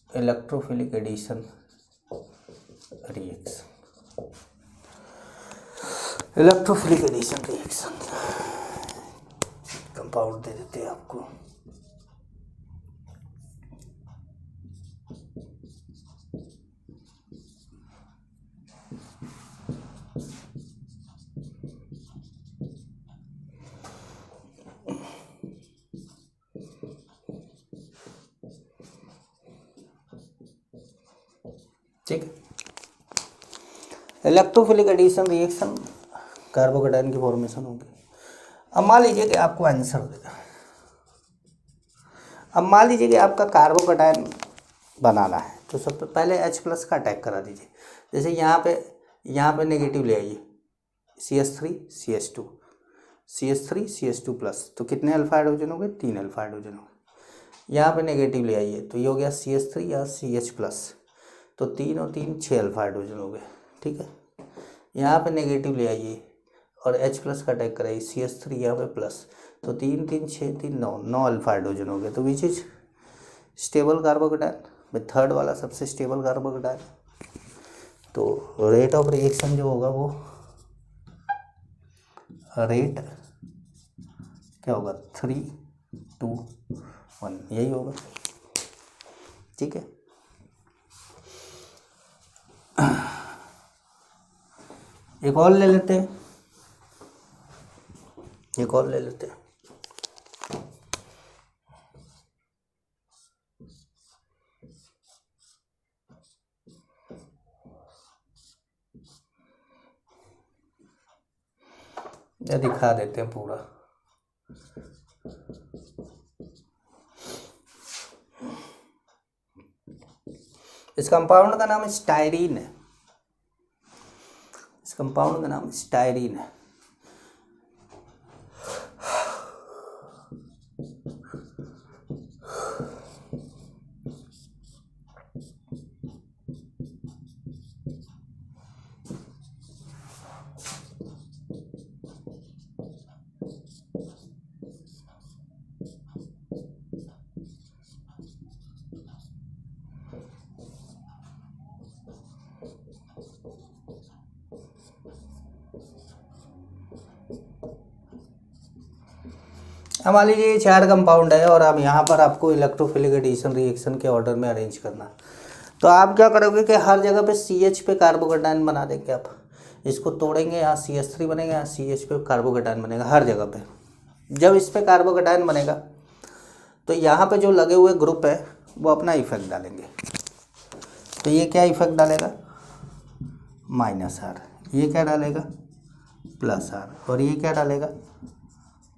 electrophilic addition reaction, electrophilic addition reaction compound दे देते हैं आपको। ठीक है, इलेक्ट्रोफिलिक एडिशन रिएक्शन कार्बोकेटायन की फॉर्मेशन होगी। अब मान लीजिए कि आपको आंसर देगा, अब मान लीजिए कि आपका कार्बोकेटायन बनाना है, तो सबसे पहले H+ का अटैक करा दीजिए। जैसे यहाँ पे नेगेटिव ले आइए, CH3 CH2 CH3 CH2 plus, तो कितने अल्फा हाइड्रोजन हो गए? 3 अल्फा हाइड्रोजन हो गए। यहाँ पे नेगेटिव ले आइए तो ये हो गया CH3 या CH प्लस, तो 3 और 3 6 अल्फा हाइड्रोजन हो गए। ठीक है, यहाँ पे नेगेटिव ले आइए और H प्लस का अटैक कराइए, CH3 यहाँ पे प्लस, तो 3 3 6 3 9 9 अल्फा हाइड्रोजन हो गए। तो विच इज स्टेबल कार्बोकेटायन? भाई थर्ड वाला सबसे स्टेबल कार्बोकेटायन। तो रेट ऑफ रिएक्शन जो होगा वो रेट क्या होगा? 3 2 1, यही होगा। ठीक है, एक और ले लेते हैं, एक और ले लेते हैं। ये दिखा देते हैं पूरा। इस कंपाउंड का नाम स्टायरीन है, इस कंपाउंड का नाम स्टायरीन है। अब मान लीजिए ये 4 कंपाउंड है और अब यहाँ पर आपको इलेक्ट्रोफिलिक एडिशन रिएक्शन के ऑर्डर में अरेंज करना, तो आप क्या करोगे कि हर जगह पे CH पे कार्बोकेटायन बना देंगे। आप इसको तोड़ेंगे, यहाँ CH3 बनेगा, यहाँ CH पे कार्बोकेटायन बनेगा हर जगह पे। जब इस पे कार्बोकेटायन बनेगा तो यहाँ पे जो लगे हुए ग्रुप है वो अपना इफेक्ट डालेंगे। तो ये क्या इफेक्ट डालेगा? -R। ये क्या डालेगा? +R। और ये क्या डालेगा?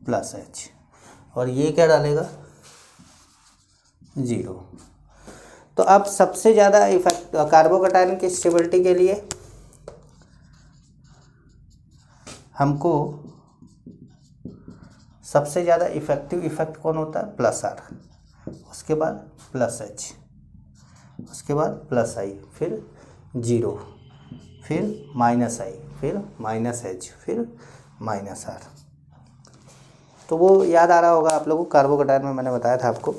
+H। और ये क्या डालेगा? 0। तो अब सबसे ज़्यादा इफेक्ट कार्बोकेटायन की स्टेबिलिटी के लिए हमको सबसे ज़्यादा इफेक्टिव इफेक्ट कौन होता है? +R, उसके बाद +H, उसके बाद +I, फिर 0, फिर -I, फिर -H, फिर -R। तो वो याद आ रहा होगा आप लोगों को, कार्बोकेटायन में मैंने बताया था आपको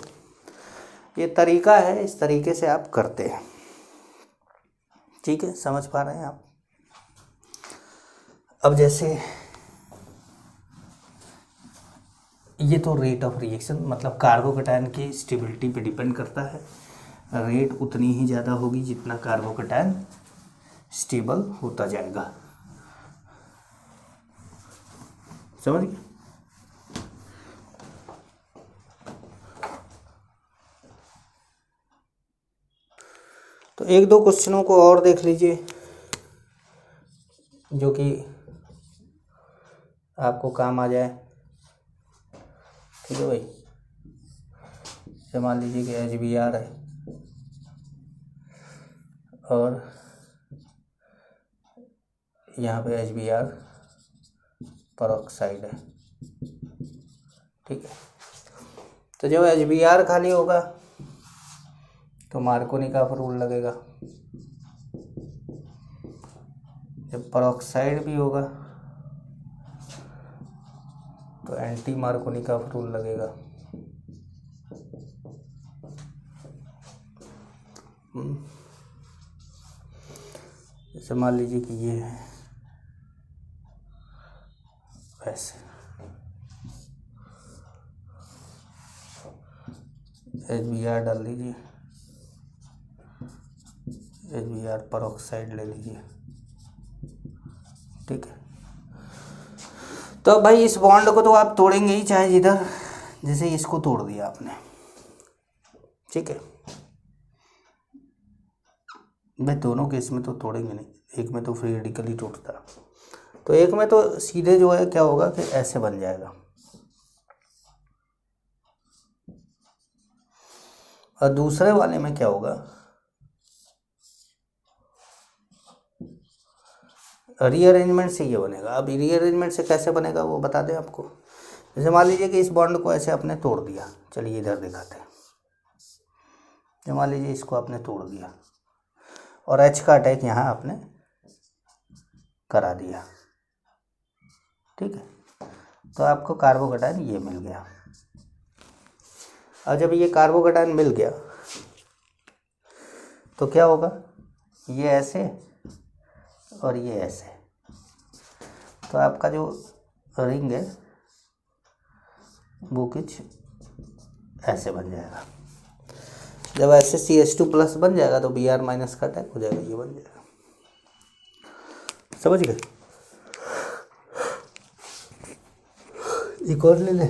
ये तरीका है, इस तरीके से आप करते हैं। ठीक है, समझ पा रहे हैं आप? अब जैसे ये तो रेट ऑफ रिएक्शन, मतलब कार्बोकेटायन की स्टेबिलिटी पे डिपेंड करता है। रेट उतनी ही ज़्यादा होगी जितना कार्बोकेटायन स्टेबल होता जाएगा। समझ गए? तो एक दो क्वेश्चनों को और देख लीजिए जो कि आपको काम आ जाए। ठीक है भाई, मान लीजिए कि HBr है और यहाँ पे HBr परऑक्साइड है। ठीक है, तो जब HBr खाली होगा तो मार्कोनी का रूल लगेगा, जब परऑक्साइड भी होगा तो एंटी मार्कोनी का रूल लगेगा। जैसे मान लीजिए कि ये है वैसे HBr डाल लीजिए, HBr परऑक्साइड ले लीजिए। ठीक है, तो भाई इस बॉन्ड को तो आप तोड़ेंगे ही, चाहे जिधर, जैसे इसको तोड़ दिया आपने। ठीक है भाई, दोनों केस में तो तोड़ेंगे नहीं, एक में तो फ्री रेडिकली टूटता, तो एक में तो सीधे जो है क्या होगा कि ऐसे बन जाएगा, और दूसरे वाले में क्या होगा, रीअरेंजमेंट से ये बनेगा। अब रीअरेंजमेंट से कैसे बनेगा वो बता दें आपको। जैसे मान लीजिए कि इस बॉन्ड को ऐसे आपने तोड़ दिया, चलिए इधर दिखाते हैं। जैसे मान लीजिए इसको आपने तोड़ दिया और H का अटैक यहाँ आपने करा दिया, ठीक है, तो आपको कार्बोकैटायन ये मिल गया। अब जब ये कार्बोकैटायन मिल गया तो क्या होगा, ये ऐसे और ये ऐसे, तो आपका जो रिंग है वो कुछ ऐसे बन जाएगा। जब ऐसे CH2+ बन जाएगा तो Br- का अटैक हो जाएगा, ये बन जाएगा। समझ गए? एक और ले ले।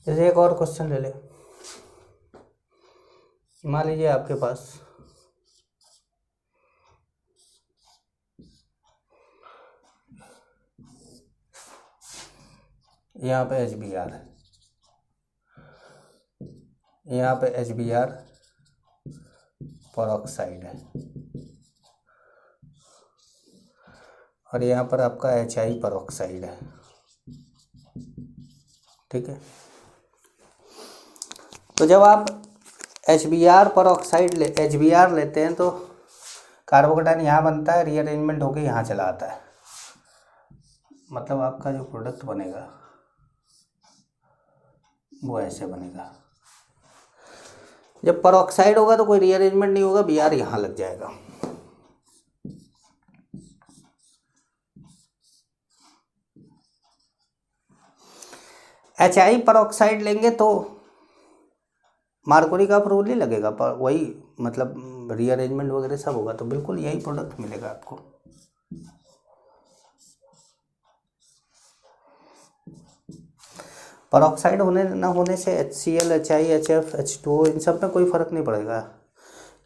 जैसे एक और क्वेश्चन ले ले। मान लीजिए आपके पास यहाँ पे HBr है, यहाँ पे HBr परऑक्साइड है और यहाँ पर आपका HI परऑक्साइड है, ठीक है। तो जब आप HBr परऑक्साइड HBr लेते हैं तो कार्बोकैटायन यहाँ बनता है, रीअरेंजमेंट होकर यहाँ चला आता है, मतलब आपका जो प्रोडक्ट बनेगा वो ऐसे बनेगा। जब परऑक्साइड होगा तो कोई रीअरेंजमेंट नहीं होगा, Br यहाँ लग जाएगा। HI परऑक्साइड लेंगे तो मार्कोनी का रूल नहीं लगेगा, पर वही मतलब रीअरेंजमेंट वगैरह सब होगा, तो बिल्कुल यही प्रोडक्ट मिलेगा आपको। परऑक्साइड होने ना होने से HCl, HI, HF, H2O इन सब में कोई फ़र्क नहीं पड़ेगा,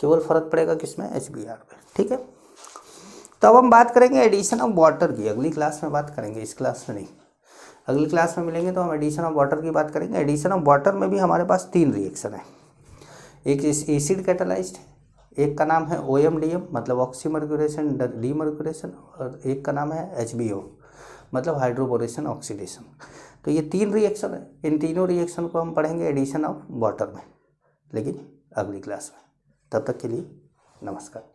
केवल फ़र्क पड़ेगा किसमें, HBr पे, ठीक है। तो अब हम बात करेंगे एडिशन ऑफ वाटर की, अगली क्लास में बात करेंगे, इस क्लास में नहीं, अगली क्लास में मिलेंगे तो हम एडिशन ऑफ वाटर की बात करेंगे। एडिशन ऑफ वाटर में भी हमारे पास 3 रिएक्शन है, एक एसिड कैटालाइज्ड है, एक का नाम है OMDM मतलब ऑक्सीमर्क्यूरेशन डीमर्क्यूरेशन, और एक का नाम है HBO मतलब हाइड्रोबोरेशन ऑक्सीडेशन। तो ये 3 रिएक्शन है, इन तीनों रिएक्शन को हम पढ़ेंगे एडिशन ऑफ वाटर में, लेकिन अगली क्लास में। तब तक के लिए नमस्कार।